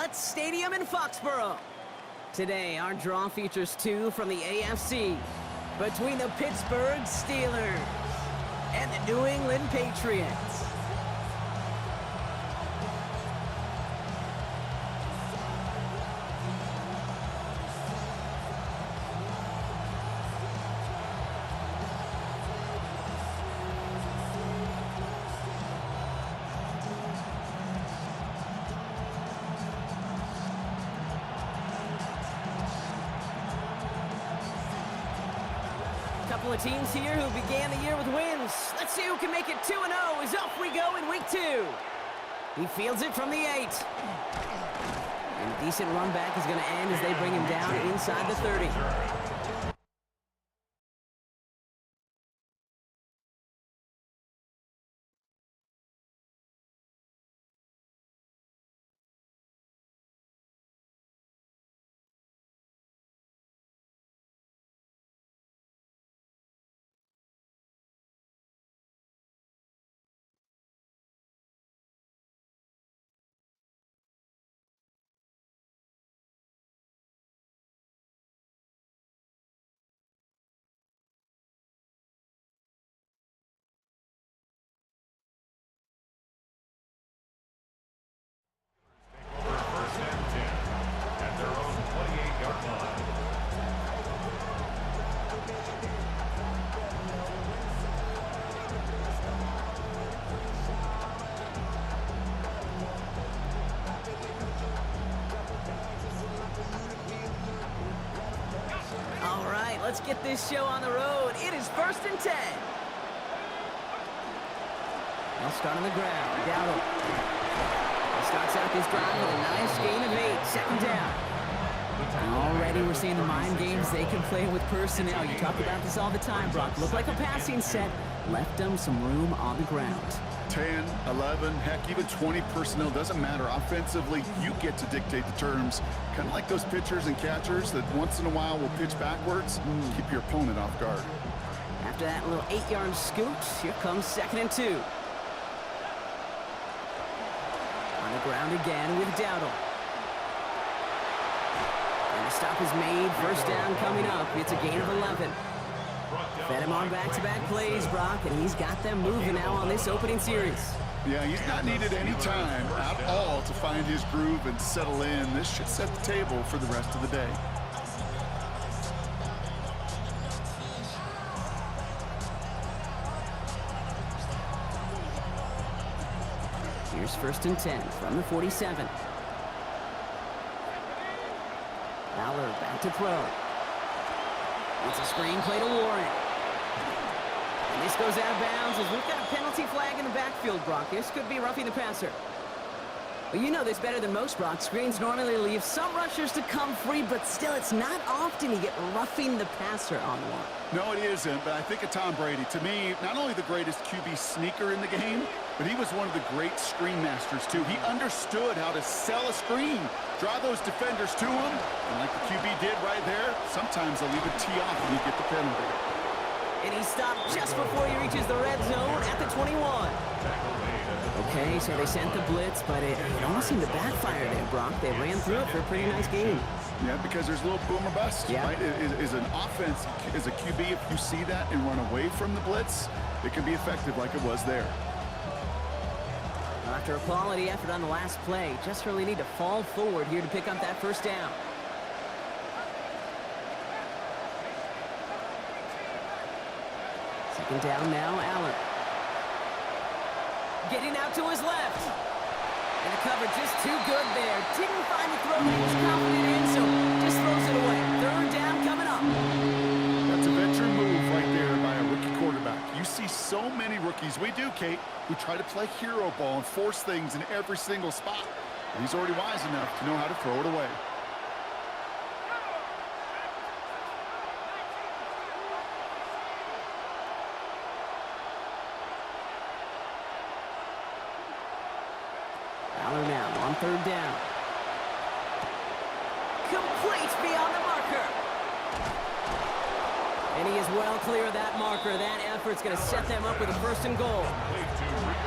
Gillette Stadium in Foxborough. Today, our draw features two from the AFC between the Pittsburgh Steelers and the New England Patriots. Couple of teams here who began the year with wins. Let's see who can make it 2-0 as off we go in week 2. He fields it from the 8. And a decent run back is going to end as they bring him down inside the 30. Let's get this show on the road. It is 1st and 10. They'll start on the ground. Dowdle. He starts out this drive with a nice gain of 8. Second down. Already we're seeing the mind games they can play with personnel. You talk about this all the time, Brock. Looked like a passing set. Left them some room on the ground. 10, 11, heck, even 20 personnel, doesn't matter. Offensively, you get to dictate the terms. Kind of like those pitchers and catchers that once in a while will pitch backwards. Keep your opponent off guard. After that little 8-yard scoot, here comes 2nd and 2. On the ground again with Dowdle. And the stop is made. First down coming up. It's a gain of 11. Fed him on back-to-back plays, Brock, and he's got them moving now on this opening series. Yeah, he's not needed any time at all to find his groove and settle in. This should set the table for the rest of the day. Here's 1st and 10 from the 47. Fowler back to throw. It's a screen play to Warren. And this goes out of bounds as we've got a penalty flag in the backfield, Brock. This could be roughing the passer. Well, you know this better than most, Brock. Screens normally leave some rushers to come free, but still, it's not often you get roughing the passer on one. No, it isn't, but I think of Tom Brady. To me, not only the greatest QB sneaker in the game, but he was one of the great screen masters, too. He understood how to sell a screen, draw those defenders to him, and like the QB did right there, sometimes they'll leave a tee off and you get the penalty. And he stopped just before he reaches the red zone at the 21. Okay, so they sent the blitz, but it almost seemed to backfire there, Brock. They ran through it for a pretty nice game. Yeah, because there's a little boom or bust, yeah. Right? Is an offense, as a QB, if you see that and run away from the blitz, it can be effective like it was there. After a quality effort on the last play, just really need to fall forward here to pick up that first down. Second down now, Allen. Getting out to his left. And the cover just too good there. Didn't find the throw he was confident in, so just throws it away. 3rd down coming up. That's a venture move right there by a rookie quarterback. You see so many rookies, we do, Kate, who try to play hero ball and force things in every single spot. And he's already wise enough to know how to throw it away. Allen now on 3rd down. Complete beyond the marker. And he is well clear of that marker. That effort's going to set them up with a 1st and goal.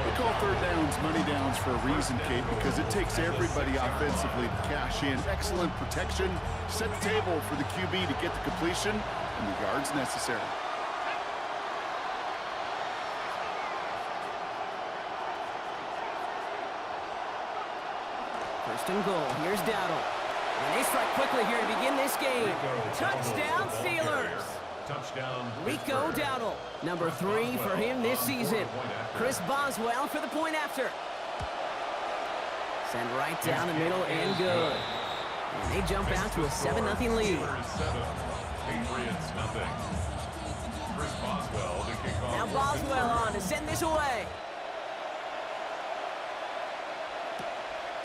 They call third downs money downs for a reason, Kate, because it takes everybody offensively to cash in. Excellent protection, set the table for the QB to get the completion and the yards necessary. First and goal. Here's Dowdle. And they strike quickly here to begin this game. Touchdown, Steelers! Touchdown, Rico Dowdle, number 3 for him this season. Chris Boswell for the point after. Send right down the middle and good. And they jump out to a 7-0 lead. Steelers 7, Patriots nothing. Chris Boswell to kick off. Now Boswell on to send this away.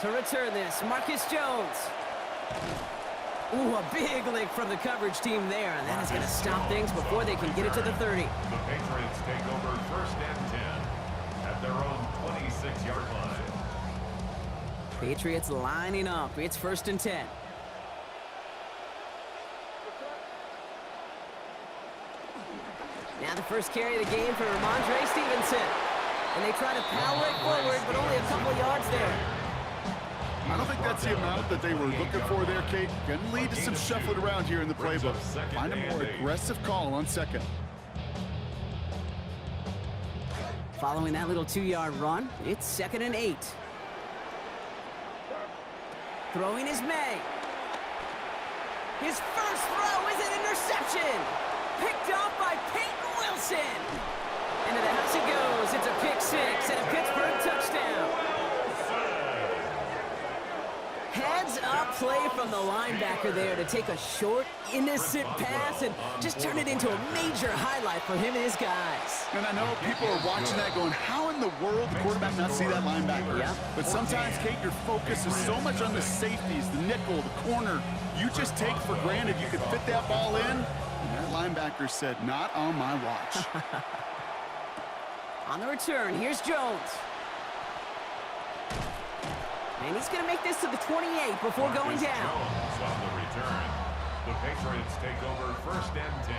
To return this, Marcus Jones. Ooh, a big lick from the coverage team there, and that is going to stop things before they can get it to the 30. The Patriots take over first and 10 at their own 26-yard line. Patriots lining up. It's first and 10. Now the first carry of the game for Ramondre Stevenson. And they try to power it forward, but only a couple of yards there. I don't think that's the amount that they were looking for there, Kate. Going to lead to some shuffling around here in the playbook. Find a more aggressive call on second. Following that little 2-yard run, it's 2nd and 8. Throwing is May. His first throw is an interception. Picked off by Peyton Wilson. Into the house it goes. It's a pick 6 and a Pittsburgh touchdown. Heads up play from the linebacker there to take a short, innocent pass and just turn it into a major highlight for him and his guys. And I know people are watching that going, how in the world the quarterback not see that linebacker? Yeah. But sometimes, Kate, your focus is so much on the safeties, the nickel, the corner. You just take for granted you could fit that ball in. And that linebacker said, not on my watch. On the return, here's Jones. And he's going to make this to the 28 before going down. Jones on the return. The Patriots take over first and 10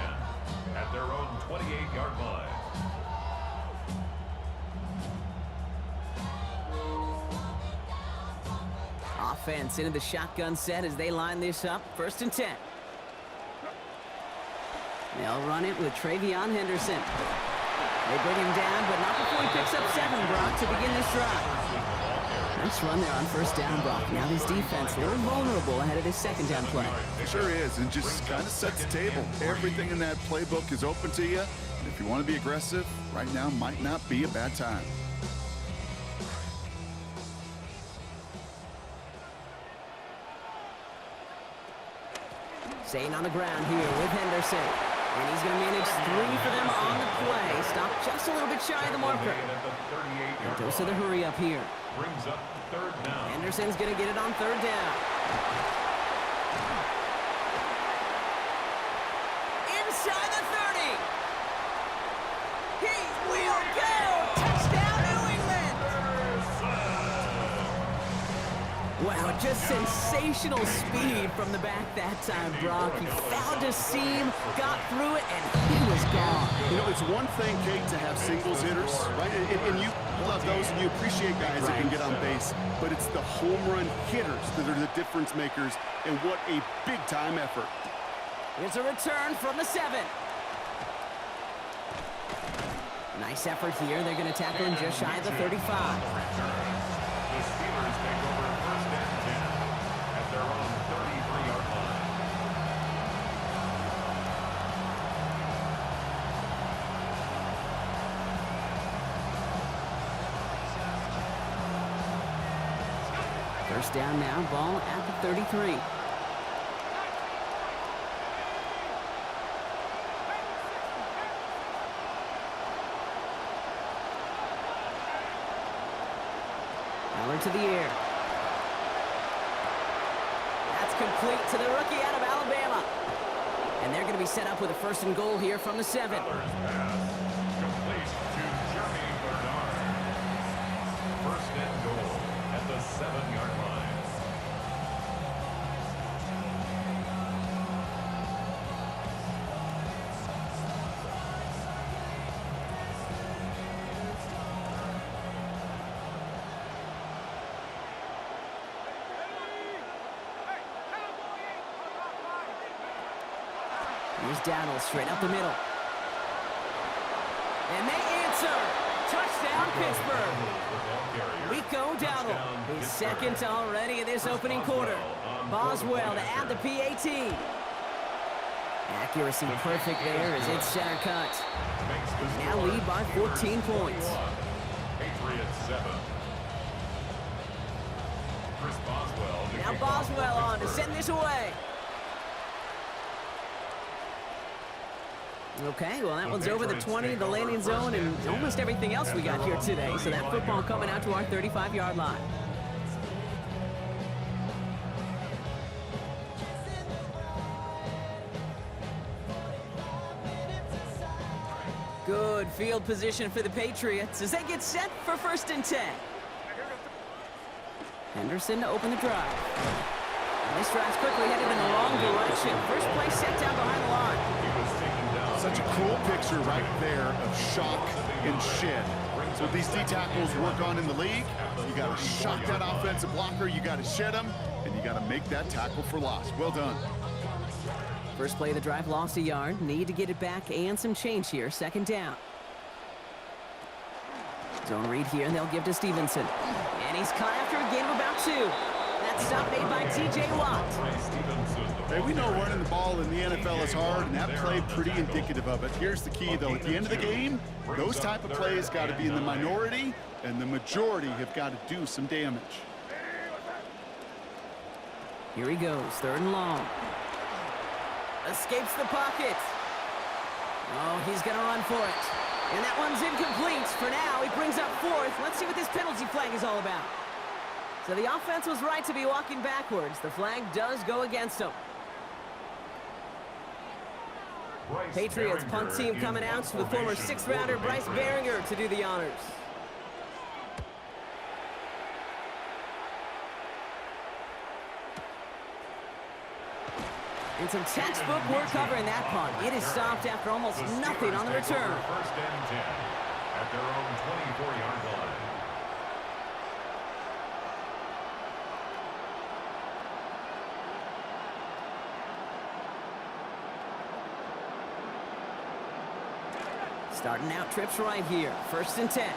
at their own 28-yard line. Offense into the shotgun set as they line this up. First and 10. They'll run it with Travion Henderson. They bring him down, but not before he picks up 7, Brock, to begin this drive. Nice run there on first down, Brock. Now this defense a little vulnerable ahead of this second down play. It sure is, and just kind of sets the table. Everything in that playbook is open to you. And if you want to be aggressive, right now might not be a bad time. Staying on the ground here with Henderson. And he's going to manage 3 for them on the play. Stopped just a little bit shy of the marker. And dose of the hurry up here. Brings up third down. Henderson's going to get it on third down. Inside the 30. He will go. Touchdown, New England. Wow, just sensational speed from the back that time, Brock. He found a seam, got through it, and he was gone. You know, it's one thing, Kate, to have singles hitters, right? And you love those, and you appreciate guys that can get on base. But it's the home run hitters that are the difference makers, and what a big-time effort. Here's a return from the 7. Nice effort here. They're going to tackle him just shy of the 35. The Steelers take over first and 10 at their own 33-yard line. First down now, ball at the 33. Aller to the air. That's complete to the rookie out of Alabama. And they're going to be set up with a first and goal here from the 7. Miller's pass complete to Jeremy Bernard. First and goal at the 7-yard line. Here's Dowdle straight up the middle. And they answer. Touchdown, Pittsburgh. Rico Dowdle, his second already in this opening quarter. Boswell to add the PAT. Accuracy perfect there as it's center cut. Now lead by 14 points. Patriots 7. Chris Boswell. Now Boswell on to send this away. Okay, well, that one's over the 20, the landing zone, and almost everything else we got here today. So that football coming out to our 35-yard line. Good field position for the Patriots as they get set for 1st and 10. Henderson to open the drive. And this drive's quickly headed in the wrong direction. First play set down behind the line. Such a cool picture right there of shock and shed. So these D tackles work on in the league. You got to shock that offensive blocker, you got to shed him, and you got to make that tackle for loss. Well done. First play of the drive lost a yard. Need to get it back and some change here. 2nd down. Zone read here, and they'll give to Stevenson. And he's caught after a gain of about 2. That stop made by T.J. Watt. Hey, we know running the ball in the NFL is hard, and that play pretty indicative of it. Here's the key, though. At the end of the game, those type of plays got to be in the minority, and the majority have got to do some damage. Here he goes, 3rd and long. Escapes the pocket. Oh, he's going to run for it. And that one's incomplete. For now, he brings up 4th. Let's see what this penalty flag is all about. So the offense was right to be walking backwards. The flag does go against them. Patriots punt team coming out with former 6th-rounder Bryce Baringer to do the honors. And some textbook work covering that punt. It is stopped after almost nothing on the return. 1st and 10 at their own 24-yard line. Starting out trips right here. 1st and 10.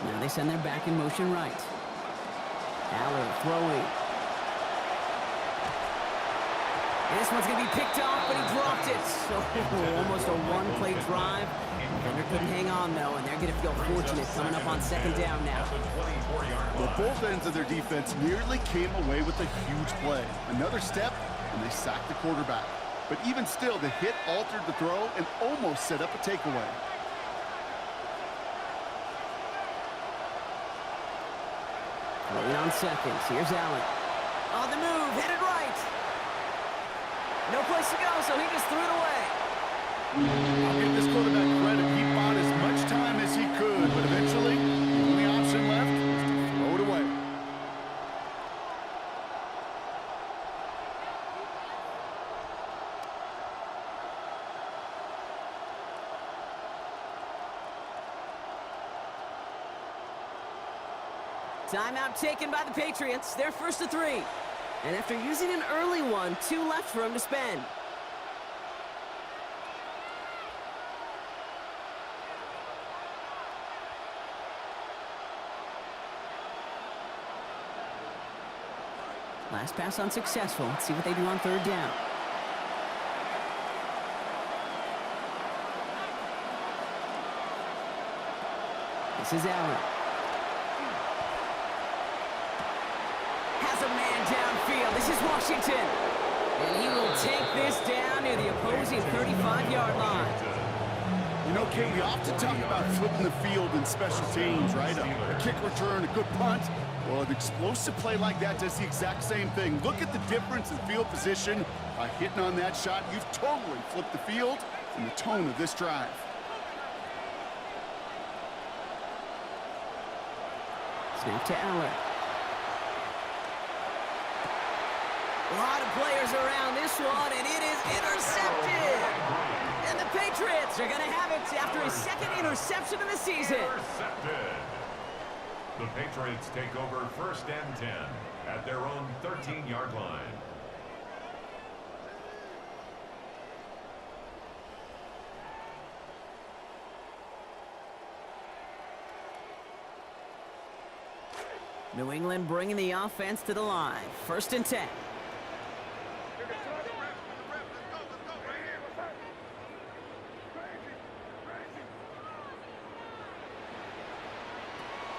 Now they send their back in motion right. Aller throwing. And this one's going to be picked off, but he dropped it. So almost a one-play drive. Thunder couldn't hang on, though, and they're going to feel fortunate coming up on 2nd down now. Well, both ends of their defense nearly came away with a huge play. Another step, and they sacked the quarterback. But even still, the hit altered the throw and almost set up a takeaway. Throwing on 2nd. Here's Allen. On the move, headed right. No place to go, so he just threw it away. I'll give this quarterback credit. He bought as much time as he could, but eventually, the only option left was to throw it away. Timeout taken by the Patriots. They're 1st and 3. And after using an early one, 2 left for him to spend. Last pass unsuccessful. Let's see what they do on 3rd down. This is Allen. Has a man downfield. This is Washington. And he will take this down near the opposing 35-yard line. You know, Ken, we often talk about flipping the field in special teams, right? A kick return, a good punt. Well, an explosive play like that does the exact same thing. Look at the difference in field position. By hitting on that shot, you've totally flipped the field and the tone of this drive. Snap to Aller. A lot of players around this one, and it is intercepted. And the Patriots are going to have it after his 2nd interception of the season. Intercepted. The Patriots take over 1st and 10 at their own 13-yard line. New England bringing the offense to the line. 1st and 10.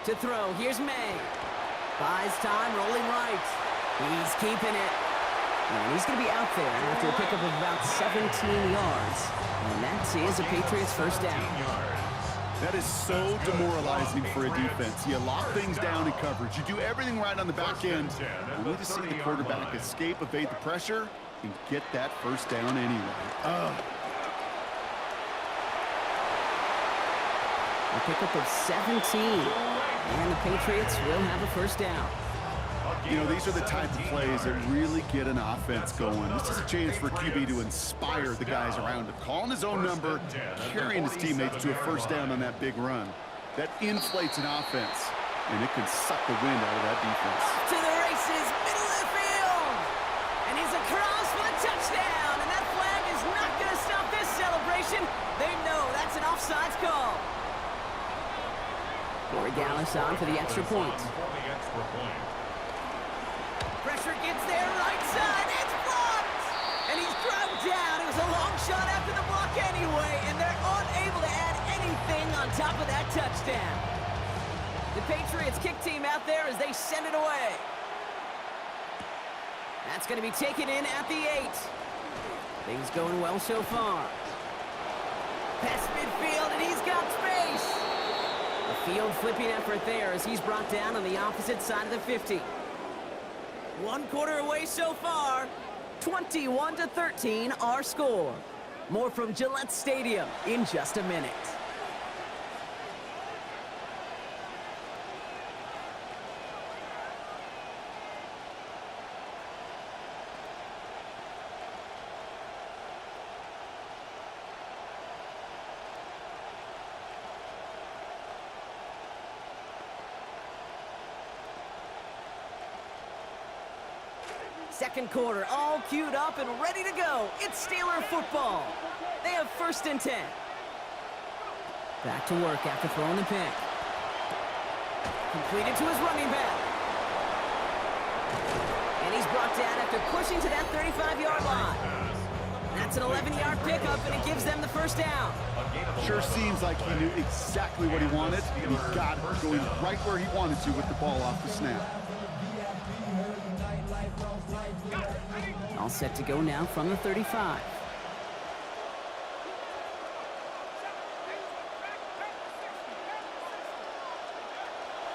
To throw, here's May. Buys time, rolling right. He's keeping it. And he's going to be out there after a pickup of about 17 yards. And that is a Patriots first down. That is so demoralizing for a defense. You lock things down in coverage. You do everything right on the back end. You need to see the quarterback escape, evade the pressure, and get that first down anyway. A pickup of 17. And the Patriots will have a first down. You know, these are the type of plays that really get an offense going. This is a chance for QB to inspire the guys around him. Calling his own number, carrying his teammates to a first down on that big run. That inflates an offense, and it can suck the wind out of that defense. To the races, middle of the field. And he's across for the touchdown. And that flag is not going to stop this celebration. They know that's an offsides call. Corey Gallis on for the extra point. Pressure gets there, right side, it's blocked! And he's drugged down. It was a long shot after the block anyway, and they're unable to add anything on top of that touchdown. The Patriots kick team out there as they send it away. That's going to be taken in at the 8. Things going well so far. Past midfield, and he's got space. A field flipping effort there as he's brought down on the opposite side of the 50. 1 quarter away so far. 21-13 our score. More from Gillette Stadium in just a minute. Second quarter, all queued up and ready to go. It's Steeler football. They have 1st and 10. Back to work after throwing the pick. Completed to his running back. And he's brought down after pushing to that 35-yard line. That's an 11-yard pickup, and it gives them the first down. Sure seems like he knew exactly what he wanted, and he got it going right where he wanted to with the ball off the snap. All set to go now from the 35.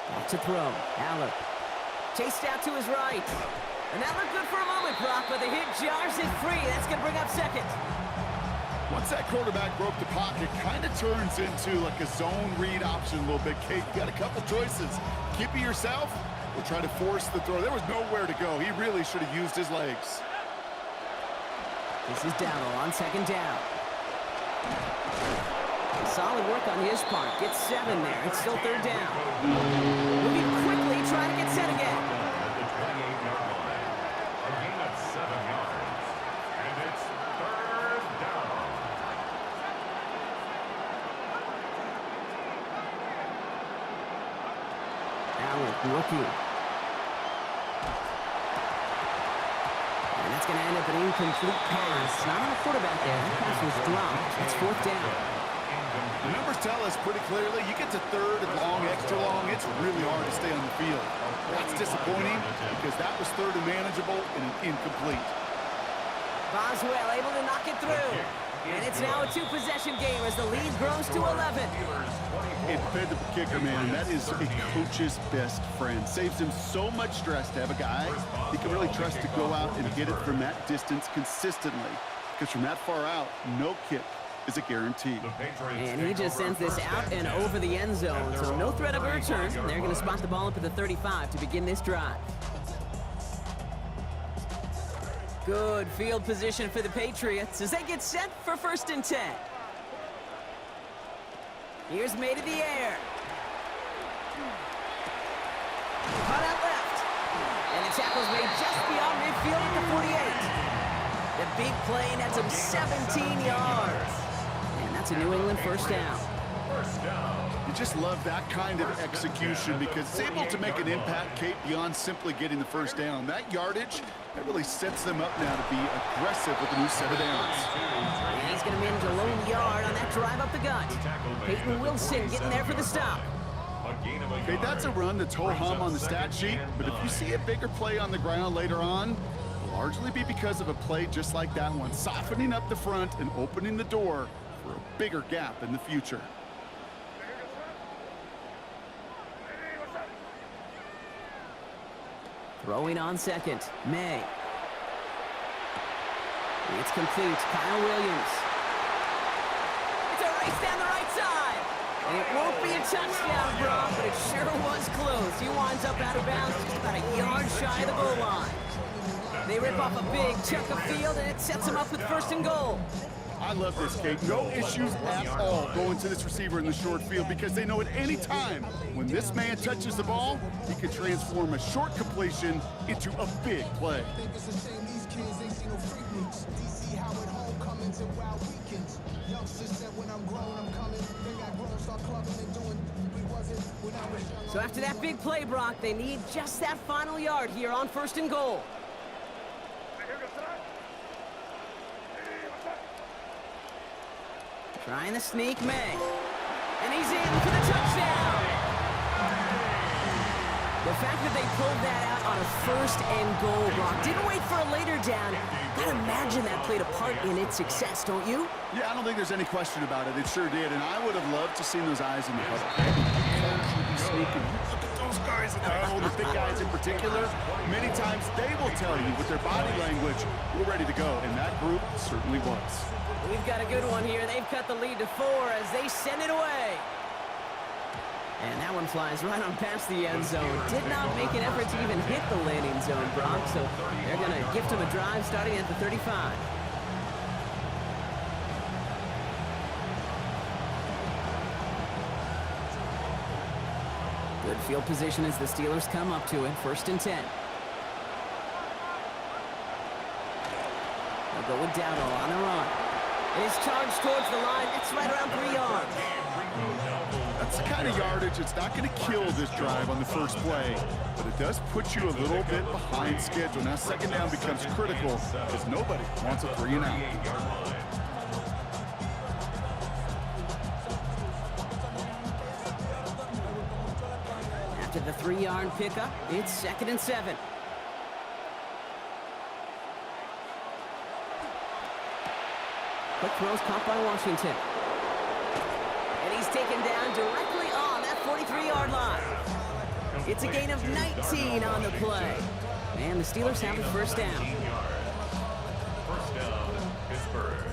Back to throw. Aller. Chased out to his right. And that looked good for a moment, Brock, but the hit jars it free. That's going to bring up 2nd. Once that quarterback broke the pocket, kind of turns into like a zone read option a little bit. Kate, you got a couple choices. Keep it yourself or try to force the throw. There was nowhere to go. He really should have used his legs. This is Dowdle on 2nd down. Solid work on his part. Gets 7 there. It's still 3rd down. Moving quickly, trying to get set again. At the 28-yard line. A gain of 7 yards. And it's 3rd down. Allen, rookie. And that's going to end up an incomplete pass. Not on the quarterback there. That pass was dropped. It's 4th down. The numbers tell us pretty clearly, you get to 3rd and long, extra long, it's really hard to stay on the field. That's disappointing because that was 3rd and manageable and an incomplete. Boswell able to knock it through. And it's now a 2-possession game as the lead grows to 11. A dependable kicker, man, that is a coach's best friend. Saves him so much stress to have a guy he can really trust to go out and hit it from that distance consistently. Because from that far out, no kick is a guarantee. And he just sends this out and over the end zone, so no threat of a return. They're going to spot the ball up at the 35 to begin this drive. Good field position for the Patriots as they get set for 1st and 10. Here's May to the air. Cut out left. And the tackle's made just beyond midfield at the 48. The big play nets him 17 yards. And that's a New England first down. first down. You just love that kind of execution because it's able to make an impact, Kate, beyond simply getting the first down. That yardage, that really sets them up now to be aggressive with a new set of downs. And he's going to manage a lone yard on that drive up the gut. Peyton Wilson getting there for the stop. Okay, that's a run that's ho-hum on the stat sheet, but if you see a bigger play on the ground later on, it'll largely be because of a play just like that one, softening up the front and opening the door for a bigger gap in the future. Throwing on second, May. It's complete, Kyle Williams. It's a race down the right side. And it won't be a touchdown, Brock, but it sure was close. He winds up out of bounds just about a yard shy of the goal line. They rip off a big chunk of field, and it sets him up with first and goal. I love this, Kate. No issues at all going to this receiver in the short field because they know at any time when this man touches the ball, he can transform a short completion into a big play. So after that big play, Brock, they need just that final yard here on first and goal. Trying to sneak May. And he's in for the touchdown. The fact that they pulled that out on a first and goal, Brock, didn't wait for a later down. Gotta imagine that played a part in its success, don't you? Yeah, I don't think there's any question about it. It sure did, and I would have loved to see those eyes in the huddle. Sneaking. Look at those guys in the huddle, the big guys in particular. Many times they will tell you with their body language, we're ready to go, and that group certainly was. We've got a good one here. They've cut the lead to 4 as they send it away. And that one flies right on past the end zone. Did not make an effort to even hit the landing zone, Brock, so they're going to gift him a drive starting at the 35. Good field position as the Steelers come up to it. First and 10. They'll go with Dowdle on the run. It is charged towards the line. It's right around 3 yards. That's the kind of yardage that's not going to kill this drive on the first play, but it does put you a little bit behind schedule. Now second down becomes critical because nobody wants a 3 and out. After the 3-yard pickup, it's second and 7. Quick throws caught by Washington. And he's taken down directly on that 43-yard line. It's a gain of 19 on the play. And the Steelers have the first down. First down, Pittsburgh.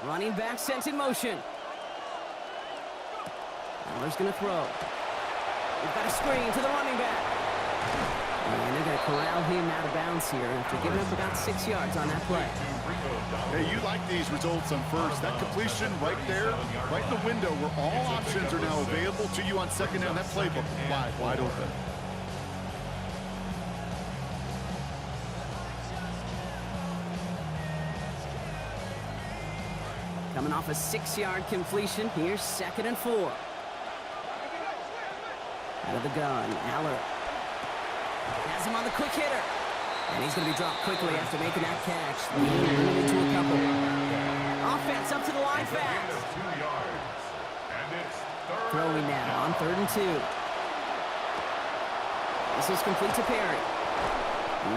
Running back sent in motion. Miller's going to throw. We've got a screen to the running back. And they're going to corral him out of bounds here after giving up about 6 yards on that play. Hey, you like these results on first. That completion right there, right in the window where all options are now available to you on second down. That playbook wide open. Coming off a 6-yard completion, here's second and 4. Out of the gun, Aller has him on the quick hitter. And he's going to be dropped quickly after making that catch. Leading into a couple. Offense up to the line fast. Throwing now on 3rd and 2. This is complete to Perry.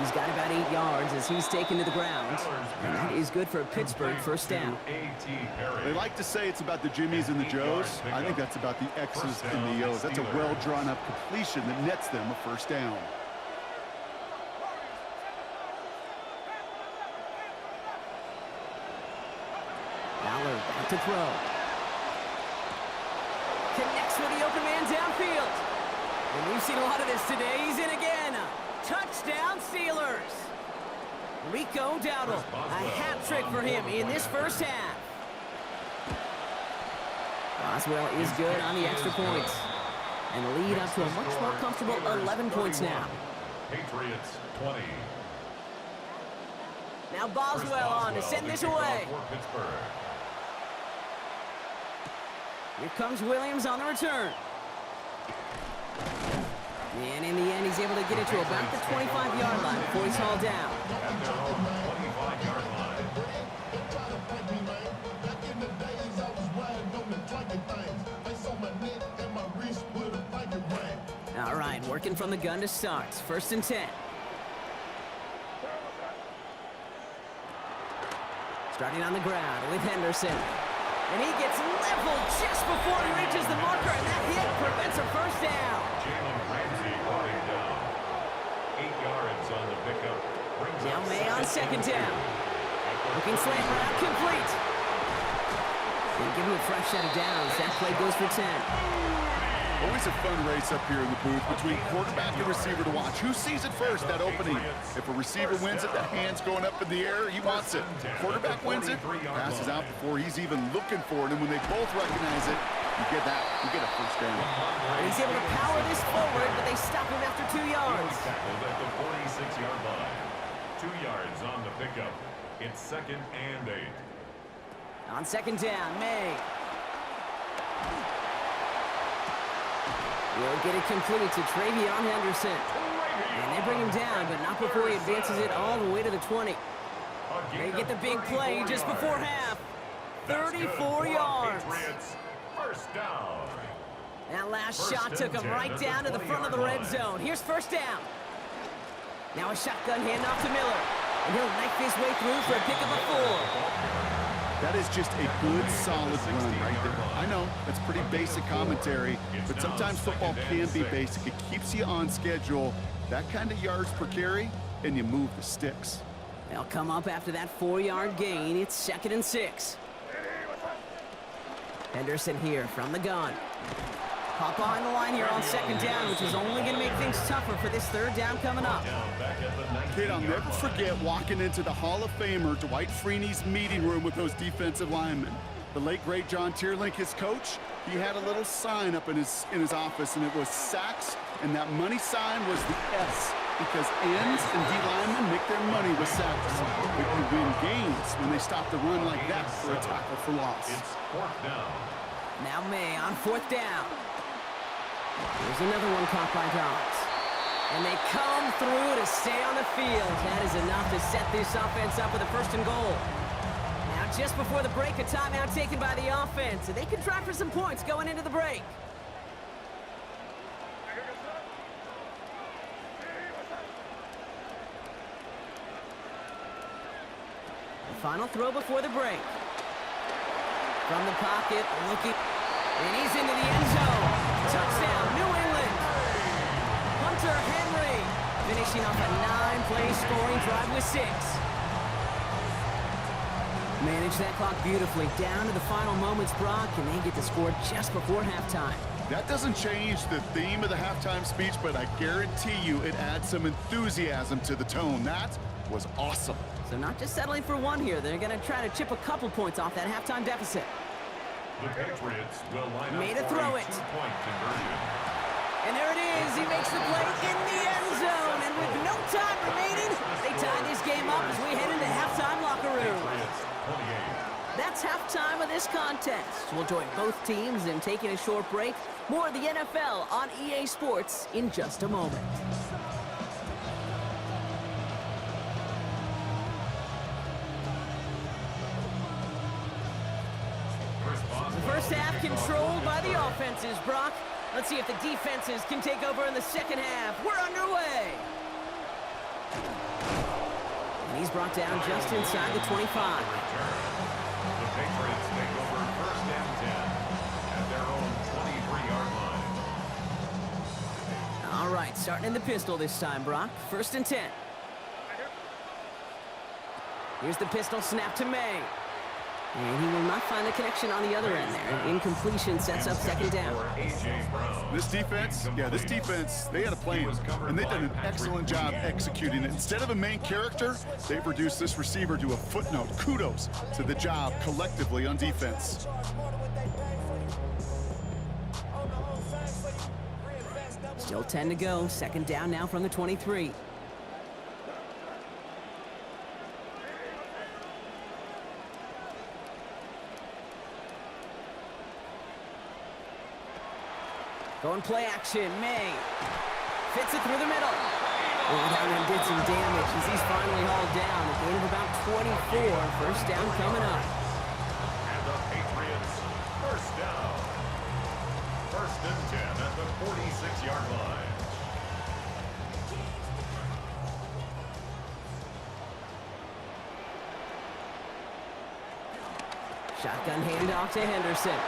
He's got about 8 yards as he's taken to the ground. And that is good for a Pittsburgh first down. They like to say it's about the Jimmies and the Joes. I think that's about the X's and the O's. That's a well-drawn-up completion that nets them a first down. Fowler back to throw. Connects with the open man downfield. And we've seen a lot of this today. He's in again. Touchdown, Steelers. Rico Dowdle, a hat trick for him in this first half. Boswell is good on the extra points. And lead up to a much more comfortable 11 points now. Patriots 20. Now Boswell on to send this away. Here comes Williams on the return. And in the end, he's able to get it to about the 25-yard line before he's hauled down. At their own 25-yard line. All right, working from the gun to start. 1st and 10. Starting on the ground with Henderson. And he gets leveled just before he reaches the marker, and that hit prevents a first down. Jalen Ramsey caught him down. 8 yards on the pickup. Now May on 2nd down. Looking slant route complete. And give him a fresh set of downs. That play goes for 10. Always a fun race up here in the booth between quarterback and receiver to watch. Who sees it first, that opening? If a receiver wins it, the hand's going up in the air, he wants it. Quarterback wins it, passes out before he's even looking for it, and when they both recognize it, you get a first down. He's able to power this forward, but they stop him after 2 yards. Tackled at the 46-yard line. 2 yards on the pickup. It's 2nd and 8. On 2nd down, May. Will get it completed to Travion Henderson. And they bring him down, but not before he advances it all the way to the 20. They get the big play just before half. 34 yards. First down. That last shot took him right down to the front of the red zone. Here's 1st down. Now a shotgun handoff to Miller. And he'll knife his way through for a pickup of 4. That is just a good, solid run right there. I know, that's pretty basic commentary, but sometimes football can be basic. It keeps you on schedule, that kind of yards per carry, and you move the sticks. They'll come up after that 4-yard gain. It's 2nd and 6. Henderson here from the gun. Hop on the line here on 2nd down, which is only going to make things tougher for this 3rd down coming up. Kid, I'll never forget walking into the Hall of Famer Dwight Freeney's meeting room with those defensive linemen. The late, great John Tierlink, his coach, he had a little sign up in his office, and it was sacks, and that money sign was the S, because ends and D linemen make their money with sacks. But you win games when they stop the run like that for a tackle for loss. It's 4th down. Now May on 4th down. Here's another one caught by Dobbs. And they come through to stay on the field. That is enough to set this offense up with a 1st and goal. Now just before the break, a timeout taken by the offense. And they can try for some points going into the break. The final throw before the break. From the pocket, looking. And he's into the end zone. Touchdown, New England. Hunter Henry finishing off a 9-play scoring drive with 6. Manage that clock beautifully down to the final moments, Brock, and they get the score just before halftime. That doesn't change the theme of the halftime speech, but I guarantee you it adds some enthusiasm to the tone. That was awesome. So not just settling for one here. They're going to try to chip a couple points off that halftime deficit. The Patriots will line up Made a throw it. 2-point conversion. And there it is. He makes the play in the end zone. And with no time remaining, they tie this game up as we head into halftime locker room. Patriots 28. That's halftime of this contest. We'll join both teams in taking a short break. More of the NFL on EA Sports in just a moment. First half controlled by the offenses, Brock. Let's see if the defenses can take over in the second half. We're underway. And he's brought down just inside the 25. The Patriots take over 1st and 10 at their own 23-yard line. All right, starting in the pistol this time, Brock. 1st and 10. Here's the pistol snap to May. And he will not find the connection on the other end there. Incompletion sets up second down. This defense, they had a plan, and they've done an excellent job executing it. Instead of a main character, they've reduced this receiver to a footnote. Kudos to the job collectively on defense. Still 10 to go. Second down now from the 23. Going play action, May. Fits it through the middle. Oh, that one did some damage as he's finally hauled down. A gain of about 24. First down coming up. And the Patriots, first down. First and 10 at the 46-yard line. Shotgun handoff to Henderson.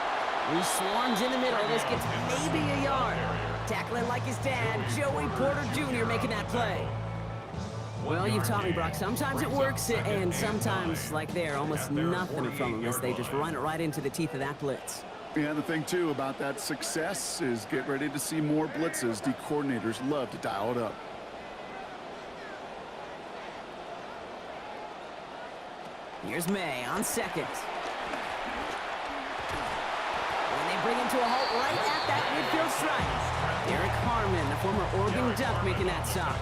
He swarms in the middle. This gets maybe a yard. Tackling like his dad, Joey Porter Jr. making that play. Well, you've taught me, Brock. Sometimes it works, and sometimes, like there, almost nothing from them as they just run it right into the teeth of that blitz. Yeah, the thing, too, about that success is get ready to see more blitzes. D coordinators love to dial it up. Here's May on second. Bring him to a halt right at that midfield stripe. Derek Harmon, the former Oregon Duck, making that stop.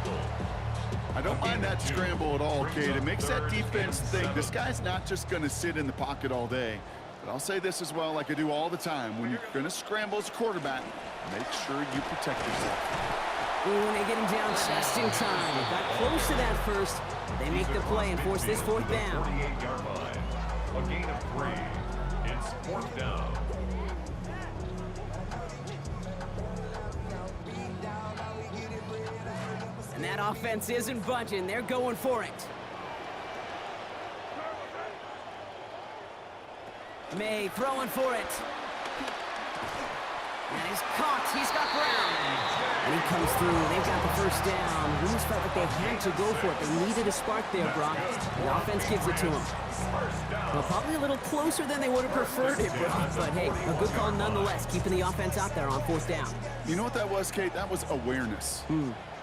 I don't mind that scramble at all, Kate. It makes that defense think this guy's not just going to sit in the pocket all day. But I'll say this as well, like I do all the time. When you're going to scramble as a quarterback, make sure you protect yourself. Ooh, and they get him down just in time. They got close to that first. They make the play and force this fourth down. 48-yard line. A gain of 3. It's fourth down. And that offense isn't budging. They're going for it. May throwing for it. And he's caught. He's got Brown. And he comes through. They've got the first down. It almost felt like they had to go for it. They needed a spark there, Brock. The offense gives it to them. Well, probably a little closer than they would have preferred it, Brock. But hey, a good call nonetheless, keeping the offense out there on fourth down. You know what that was, Kate? That was awareness.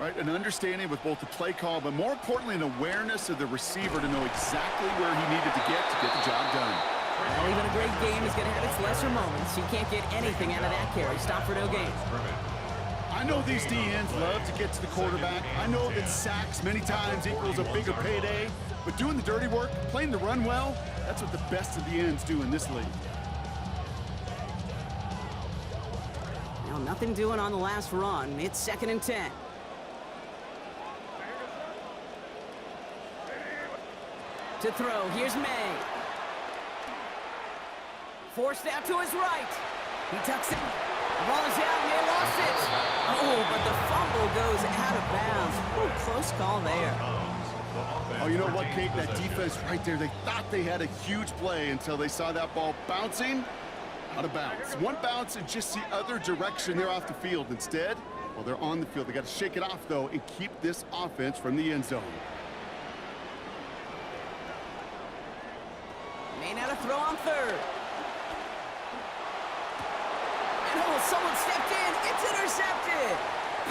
Right? An understanding with both the play call, but more importantly, an awareness of the receiver to know exactly where he needed to get the job done. Well, even a great game is going to have its lesser moments. You can't get anything out of that carry. Stop for no gain. I know these DNs love to get to the quarterback. I know that sacks many times equals a bigger payday, but doing the dirty work, playing the run well, that's what the best of the ends do in this league. Now, nothing doing on the last run. It's second and 10. To throw, here's May. Forced out to his right. He tucks it. The ball is out, and they lost it. Oh, but the fumble goes out of bounds. Oh, close call there. Oh, you know what, Kate? That defense right there, they thought they had a huge play until they saw that ball bouncing out of bounds. One bounce and just the other direction, they're off the field. Instead, well, they're on the field. They got to shake it off, though, and keep this offense from the end zone. May not have throw on third. And oh, someone stepped in. It's intercepted.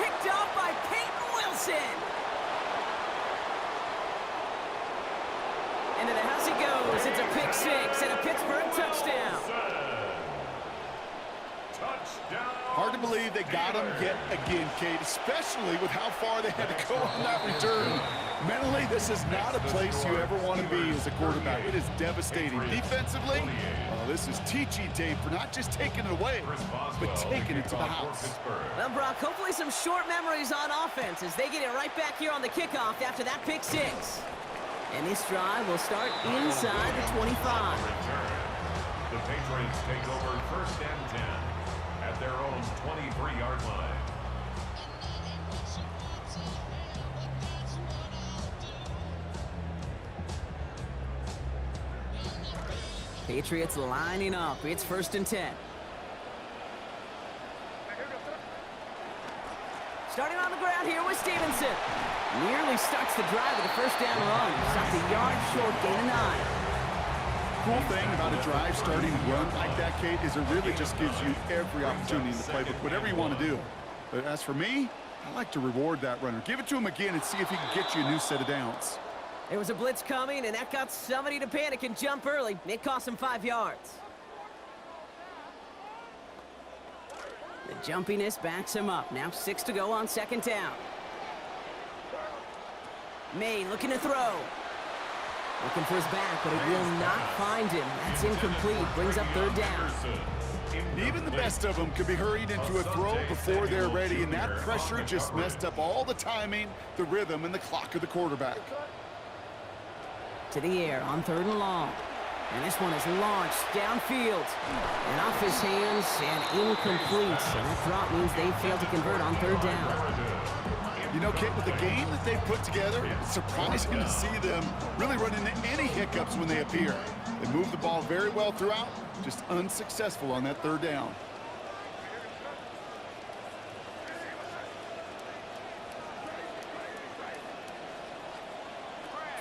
Picked off by Peyton Wilson. Into the house he goes. It's a pick six and a Pittsburgh touchdown. Hard to believe they got him yet again, Kate, especially with how far they had to go on that return. Mentally, this is not a place you ever want to be as a quarterback. It is devastating. Defensively, well, this is teaching Dave for not just taking it away, but taking it to the house. Well, Brock, hopefully some short memories on offense as they get it right back here on the kickoff after that pick six. And this drive will start inside the 25. The Patriots take over first and 10 at their own 23-yard line. Patriots lining up. It's first and 10. Starting on the ground here with Stevenson. Nearly starts the drive with a first down run. Stopped a yard short, gain of 9. cool thing about a drive starting run like that, Kate, is it really just gives you every opportunity in the playbook, whatever you want to do. But as for me, I like to reward that runner. Give it to him again and see if he can get you a new set of downs. There was a blitz coming, and that got somebody to panic and jump early. It cost him 5 yards. The jumpiness backs him up. Now 6 to go on second down. May looking to throw. Looking for his back, but it will not find him. That's incomplete. Brings up third down. Even the best of them could be hurried into a throw before they're ready, and that pressure just messed up all the timing, the rhythm, and the clock of the quarterback. To the air on third and long. And this one is launched downfield. And off his hands and incomplete. And that drop means they failed to convert on third down. You know, Kate, with the game that they've put together, it's surprising to see them really run into any hiccups when they appear. They move the ball very well throughout, just unsuccessful on that third down.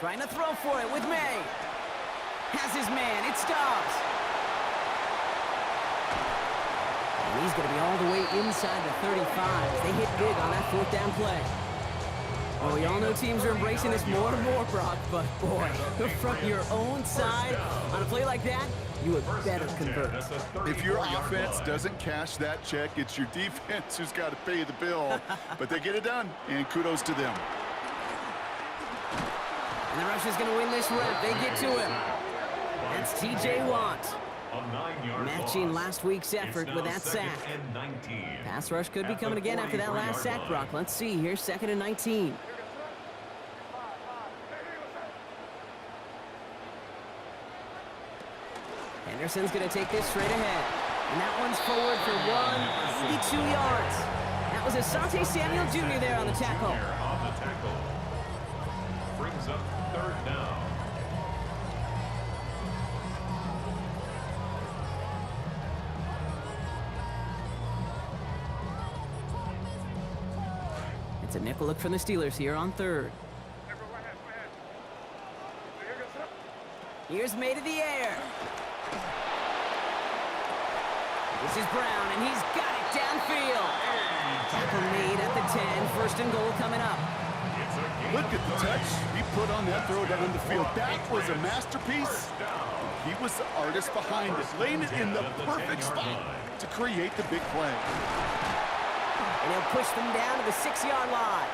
Trying to throw for it with May. Has his man. It's Dobbs. And he's going to be all the way inside the 35. They hit big on that fourth down play. Oh, we all know teams are embracing this more and more, Brock, but boy, from your own side on a play like that, you would better convert. If your offense doesn't cash that check, it's your defense who's got to pay the bill. But they get it done, and kudos to them. And the Rush is going to win this rep. They get to him. That's T.J. Watt. Matching last week's effort with that sack. Pass rush could be coming again after that last sack, Brock. Let's see here, 2nd and 19. Henderson's going to take this straight ahead. And that one's forward for 182 yards. That was Asante Samuel Jr. there on the tackle. Brings up third down. It's a nickel look from the Steelers here on third. Here's May to the air. This is Brown, and he's got it downfield. Tackle made at the 10. 1st and goal coming up. Look at the touch he put on that throw down the field. That was a masterpiece. He was the artist behind it, laying it in the perfect spot to create the big play. And he'll push them down to the 6-yard line.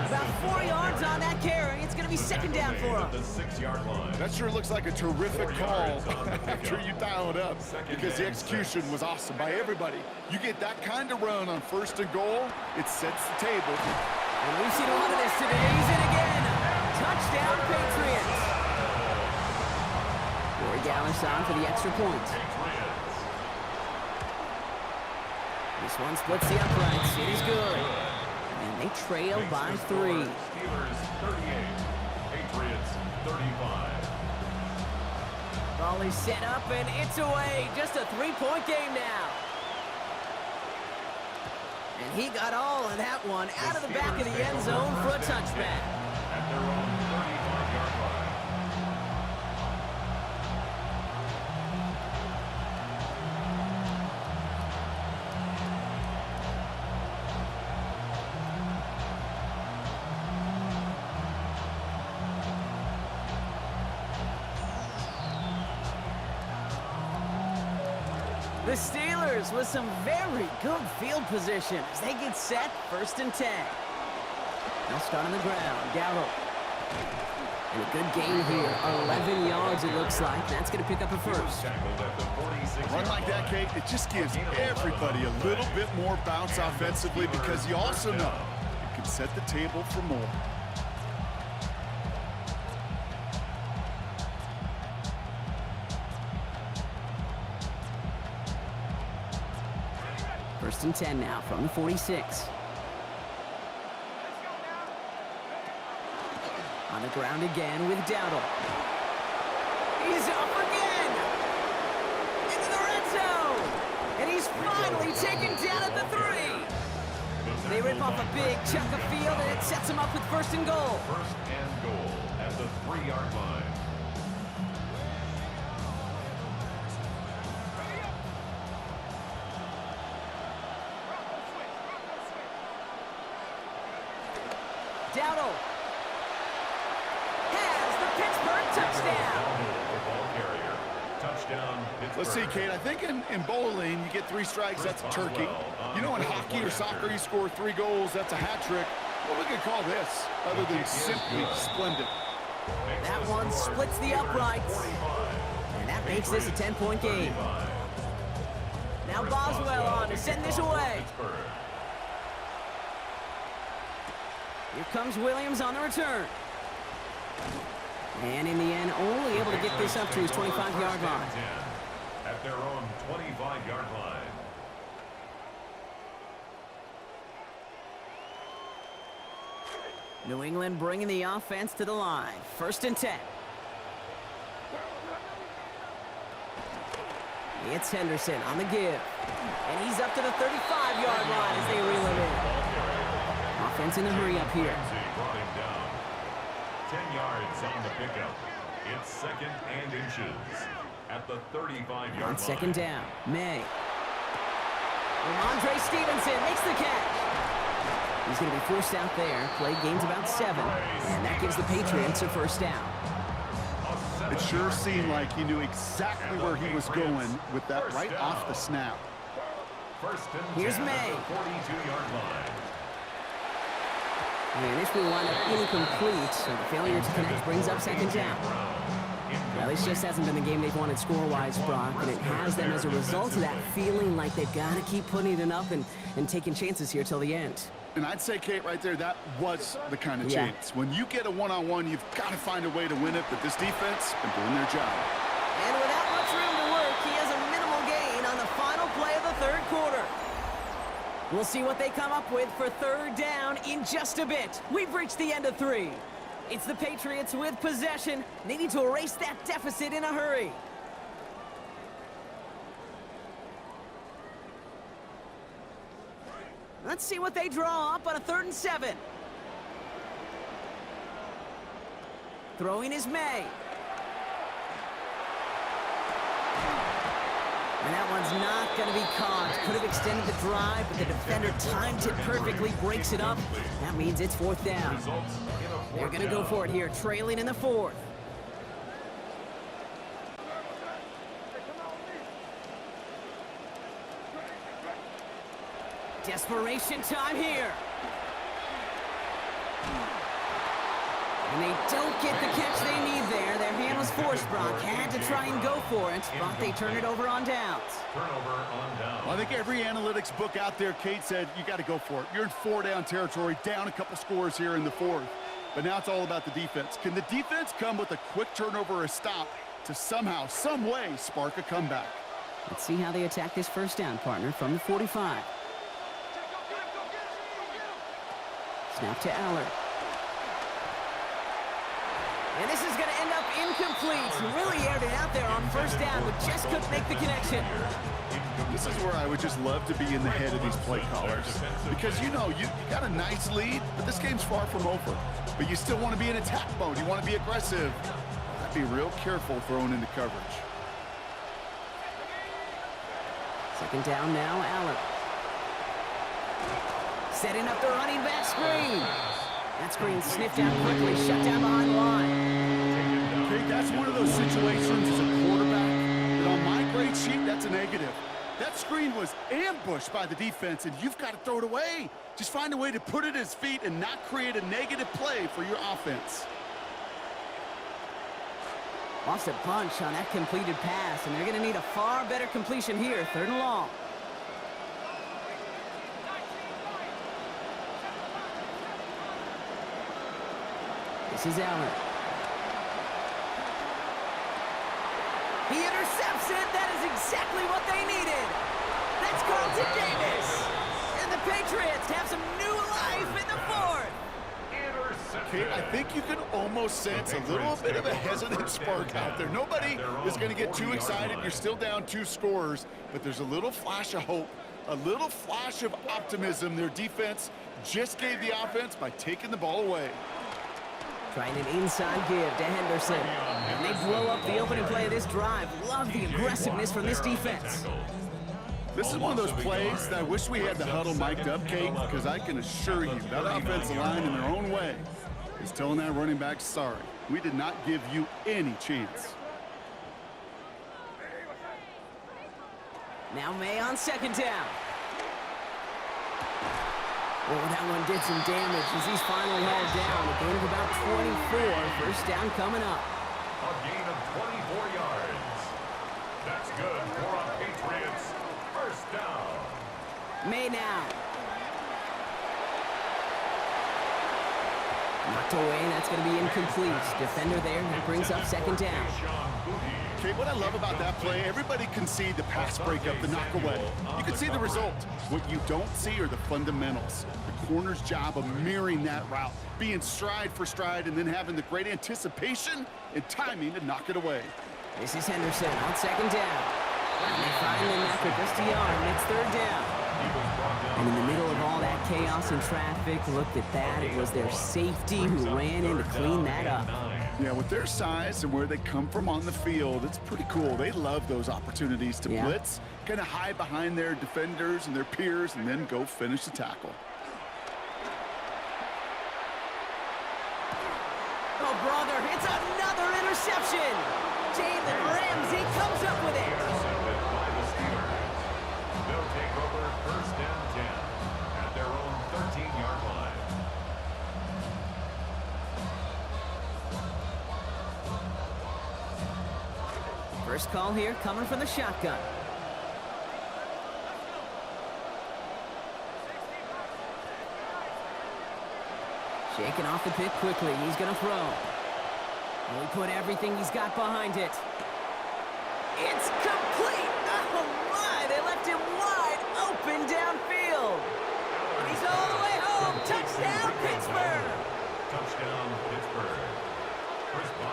About 4 yards on that carry. It's going to be 2nd down for him. The 6-yard line. That sure looks like a terrific call after you dial it up, because the execution was awesome by everybody. You get that kind of run on 1st and goal, it sets the table. And we've seen a lot of this today. He's in again. Touchdown, Patriots. Corey Gallis on for the extra point. This one splits the uprights. It is good. And they trail by 3. Steelers 38, Patriots 35. Ball is set up, and it's away. Just a 3-point game now. And he got all of that one out of the back of the end zone for a touchback. At their own 35-yard line. The Steelers with some very good field position as they get set, 1st and 10. They'll start on the ground. Dowdle. And a good gain here. 11 yards, it looks like. That's going to pick up a 1st. A run like that, Kate, it just gives everybody a little bit more bounce offensively, because you also know it can set the table for more. First and 10 now from the 46. On the ground again with Dowdle. He's up again! Into the red zone! And he's finally taken down at the 3. They rip off a big chunk of field, and it sets him up with 1st and goal. 1st and goal at the 3-yard line. Dowdle has the Pittsburgh touchdown. Touchdown, Pittsburgh. Let's see, Kate. I think in bowling, you get 3 strikes, that's a turkey. You know, in hockey or soccer, you score 3 goals, that's a hat trick. What we could call this, other than simply splendid. That one splits the uprights. And that makes this a 10-point game. Now Boswell on to send this away. Here comes Williams on the return. And in the end, only able to get this up to his 25-yard line. At their own 25-yard line. New England bringing the offense to the line. 1st and 10. It's Henderson on the give. And he's up to the 35-yard line as they reel him in. Offense in a hurry up here. Brought him down. 10 yards on the pickup. It's 2nd and inches. At the 35-yard line. On 2nd down, May. Ramondre Stevenson makes the catch. He's going to be forced out there. Play gains about 7. And that gives the Patriots a 1st down. It sure seemed like he knew exactly where he was going with that right off the snap. Here's May. 42-yard line. And this will wind up incomplete, so the failure to connect brings up 2nd down. Well, this just hasn't been the game they've wanted score-wise, Brock, and it has them as a result of that feeling like they've got to keep putting it up and taking chances here till the end. And I'd say, Kate, right there, that was the kind of chance. When you get a one-on-one, you've got to find a way to win it, but this defense been doing their job. And without much room to work, he has a minimal gain on the final play of the 3rd quarter. We'll see what they come up with for 3rd down in just a bit. We've reached the end of 3. It's the Patriots with possession, needing to erase that deficit in a hurry. Let's see what they draw up on a 3rd and 7. Throwing is May. And that one's not going to be caught. Could have extended the drive, but the defender timed it perfectly, breaks it up. That means it's 4th down. They're going to go for it here, trailing in the 4th. Desperation time here. And they don't get the catch they need there. Their hand was forced, Brock. Had to try and go for it, but they turn it over on downs. Turnover on downs. Well, I think every analytics book out there, Kate, said you got to go for it. You're in 4-down territory, down a couple scores here in the 4th. But now it's all about the defense. Can the defense come with a quick turnover or a stop to somehow, some way, spark a comeback? Let's see how they attack this 1st down, partner, from the 45. Snap to Aller. And this is going to end up incomplete. Really aired it out there on 1st down, but just couldn't make the connection. This is where I would just love to be in the head of these play callers. Because, you know, you got a nice lead, but this game's far from over. But you still want to be in attack mode. You want to be aggressive. Be real careful throwing into coverage. 2nd down now, Allen. Setting up the running back screen. That screen sniffed out quickly, shut down behind the line. Okay, that's one of those situations as a quarterback that on my grade sheet, that's a negative. That screen was ambushed by the defense, and you've got to throw it away. Just find a way to put it at his feet and not create a negative play for your offense. Lost a bunch on that completed pass, and they're going to need a far better completion here, 3rd and long. This is Allen. He intercepts it. That is exactly what they needed. That's Carlton Davis. And the Patriots have some new life in the 4th. Okay, I think you can almost sense a little bit of a hesitant spark out there. Nobody is going to get too excited. You're still down 2 scores, but there's a little flash of hope, a little flash of optimism. Their defense just gave the offense by taking the ball away. Trying an inside give to Henderson. And they blow up the opening play of this drive. Love the aggressiveness from this defense. This is one of those plays that I wish we had the huddle mic'd up, Kate, because I can assure you that offensive line in their own way is telling that running back, sorry, we did not give you any chance. Now May on second down. Oh, that one did some damage as he's finally hauled down. A gain of about 24. First down coming up. A gain of 24 yards. That's good for a Patriots first down. May now. Knocked away, and that's going to be incomplete. Defender there, that brings up second down. Okay, what I love about that play, everybody can see the pass breakup, the knock away. You can see the result. What you don't see are the fundamentals. The corner's job of mirroring that route, being stride for stride, and then having the great anticipation and timing to knock it away. This is Henderson on second down. And they find him after just a yard, and it's third down. And in the middle of all that chaos and traffic, look at that. It was their safety who ran in to clean that up. Yeah, with their size and where they come from on the field, it's pretty cool. They love those opportunities to blitz, kind of hide behind their defenders and their peers, and then go finish the tackle. Oh, brother, it's another interception. Jalen Ramsey comes up with it. Intercepted by the Steelers. They'll take over first and 10 at their own 13-yard line. First call here coming from the shotgun. Shaking off the pick quickly. He's going to throw. He put everything he's got behind it. It's complete. Oh, my. They left him wide open downfield. And he's all the way home. Touchdown, Pittsburgh. Touchdown, Pittsburgh.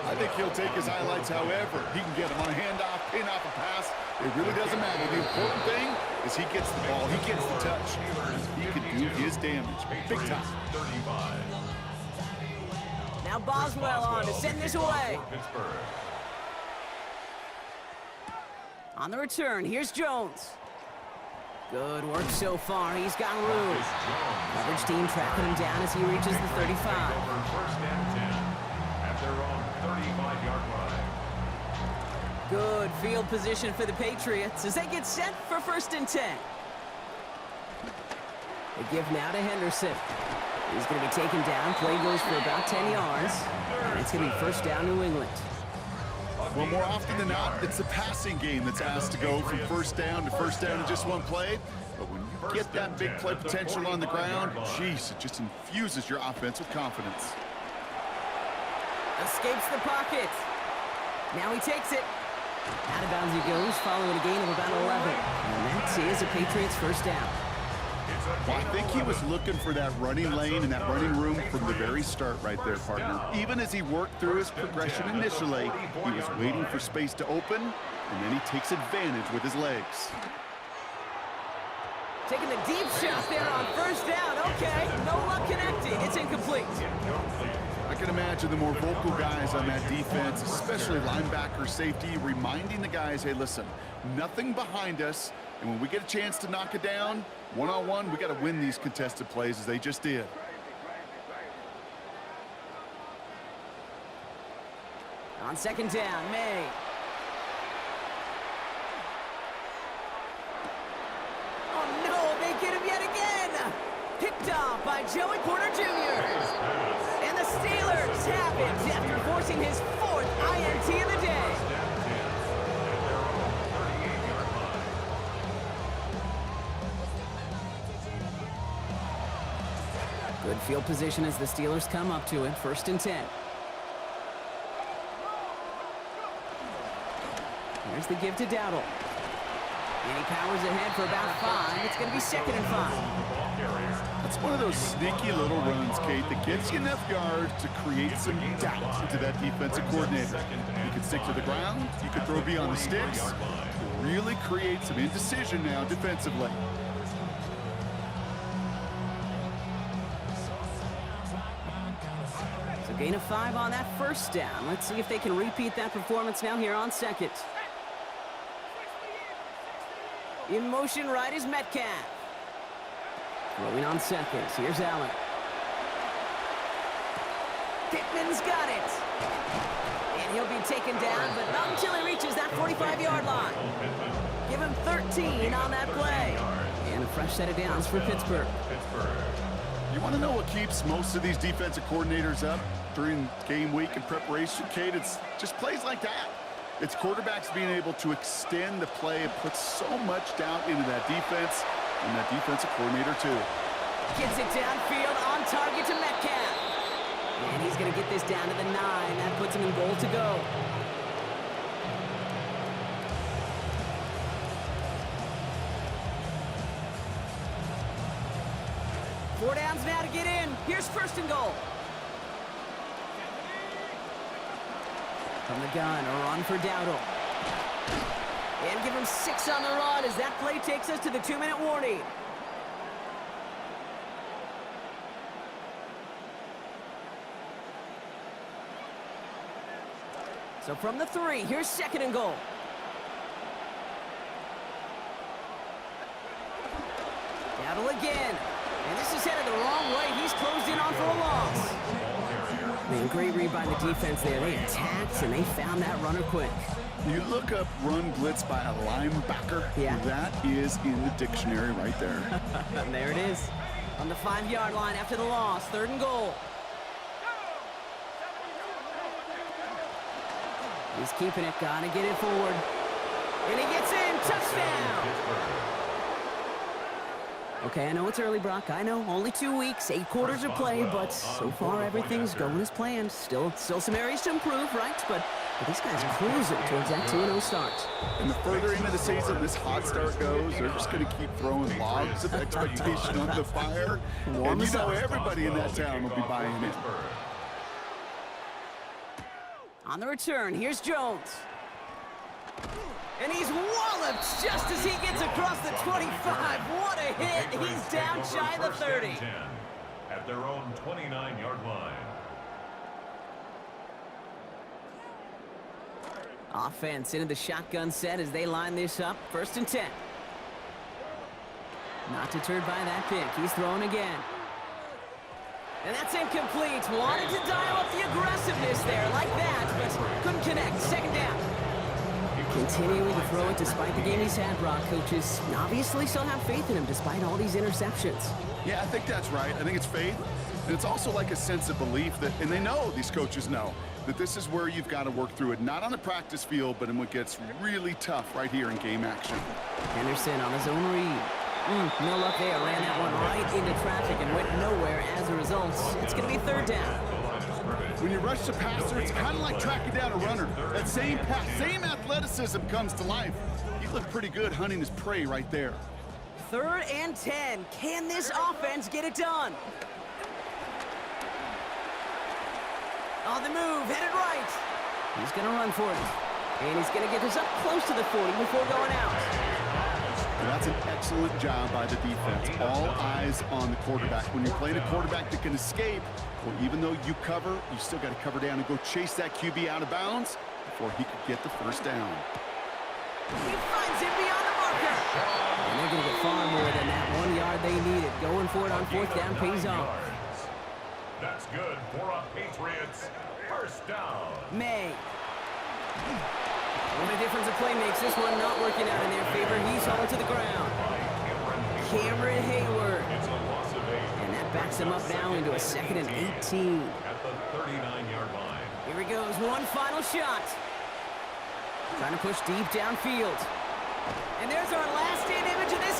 I think he'll take his highlights however he can get them on a handoff, pin off a pass. It really doesn't matter. The important thing is he gets the ball. He gets the touch. He can do his damage. Big time. 35. Now Boswell on to send this away. On the return, here's Jones. Good work so far. He's got room. Coverage team tracking him down as he reaches the 35. First and 10 at their own 35-yard line. Good field position for the Patriots as they get set for first and 10. They give now to Henderson. He's going to be taken down. Play goes for about 10 yards. And it's going to be first down New England. Well, more often than not, it's the passing game that's asked to go from first down in just one play. But when you get that big play potential on the ground, geez, it just infuses your offense with confidence. Escapes the pocket. Now he takes it. Out of bounds he goes, following a gain of about 11. And that is a Patriots first down. Well, I think he was looking for that running lane and that running room from the very start right there, partner. Even as he worked through his progression initially, he was waiting for space to open, and then he takes advantage with his legs. Taking the deep shot there on first down. Okay, no luck connecting. It's incomplete. I can imagine the more vocal guys on that defense, especially linebacker, safety, reminding the guys, hey, listen, nothing behind us, and when we get a chance to knock it down, one-on-one, we got to win these contested plays as they just did. On second down, May. Oh, no, they get him yet again. Picked off by Joey Porter Jr. And the Steelers have it after forcing his fourth INT of the day. Good field position as the Steelers come up to it. First and 10. Here's the give to Dowdle. And he powers ahead for about 5. It's going to be second and 5. That's one of those sneaky little runs, Kate, that gets you enough yards to create some doubt into that defensive coordinator. You can stick to the ground. You can throw beyond the sticks. Really create some indecision now defensively. So gain of 5 on that first down. Let's see if they can repeat that performance now here on second. In motion right is Metcalf. Throwing on seconds. Here's Allen. Pittman's got it. And he'll be taken down, but not until he reaches that 45-yard line. Give him 13 on that play. And a fresh set of downs for Pittsburgh. You want to know what keeps most of these defensive coordinators up during game week and preparation, Kate? It's just plays like that. It's quarterbacks being able to extend the play and put so much down into that defense and that defensive coordinator too. Gets it downfield on target to Metcalf. And he's going to get this down to the 9. That puts him in goal to go. Four downs now to get in. Here's first and goal. From the gun, a run for Dowdle. And give him 6 on the run as that play takes us to the 2-minute warning. So from the 3, here's second and goal. Dowdle again. And this is headed the wrong way. He's closed in on for a loss. Man, great read by the defense there. They attacked, and they found that runner quick. You look up run blitz by a linebacker. Yeah. That is in the dictionary right there. And there it is. On the 5-yard line after the loss, third and goal. He's keeping it, gotta get it forward. And he gets in, touchdown! Okay, I know it's early, Brock. I know, only 2 weeks, 8 quarters of play, but so far everything's going as planned. Still some areas to improve, right? But these guys are cruising towards that 2-0 start. And the further into the season this hot start goes, they're just going to keep throwing logs of expectation on the fire. And you know everybody in that town will be buying it. On the return, here's Jones. And he's walloped just as he gets across the 25. What a hit. He's down shy of the 30. At their own 29-yard line. Offense into the shotgun set as they line this up. First and 10. Not deterred by that pick. He's throwing again. And that's incomplete. Wanted to dial up the aggressiveness there like that, but couldn't connect. Second down. Continuing to throw it despite the game he's had, Brock. Coaches obviously still have faith in him despite all these interceptions. Yeah, I think that's right. I think it's faith. And it's also like a sense of belief that, and they know, these coaches know, that this is where you've got to work through it. Not on the practice field, but in what gets really tough right here in game action. Henderson on his own read. No luck there. Ran that one right into traffic and went nowhere as a result. It's going to be third down. When you rush the passer, it's kind of like tracking down a runner. That same pass, same athleticism comes to life. He looked pretty good hunting his prey right there. Third and 10. Can this offense get it done? On the move, headed right. He's going to run for it. And he's going to get this up close to the 40 before going out. And that's an excellent job by the defense. All eyes on the quarterback. When you're playing a quarterback that can escape, well, even though you cover, you still got to cover down and go chase that QB out of bounds before he could get the first down. He finds it beyond the marker. And they're going to get far more than that 1 yard they needed. Going for it on fourth down pays off. That's good for a Patriots first down. May. What a difference a play makes. This one not working out in their favor. He's hauled to the ground. Cameron Hayward. It's a loss of 8. And that backs him up now into a second and 18. At the 39-yard line. Here he goes. One final shot. Trying to push deep downfield. And there's our last stand image of this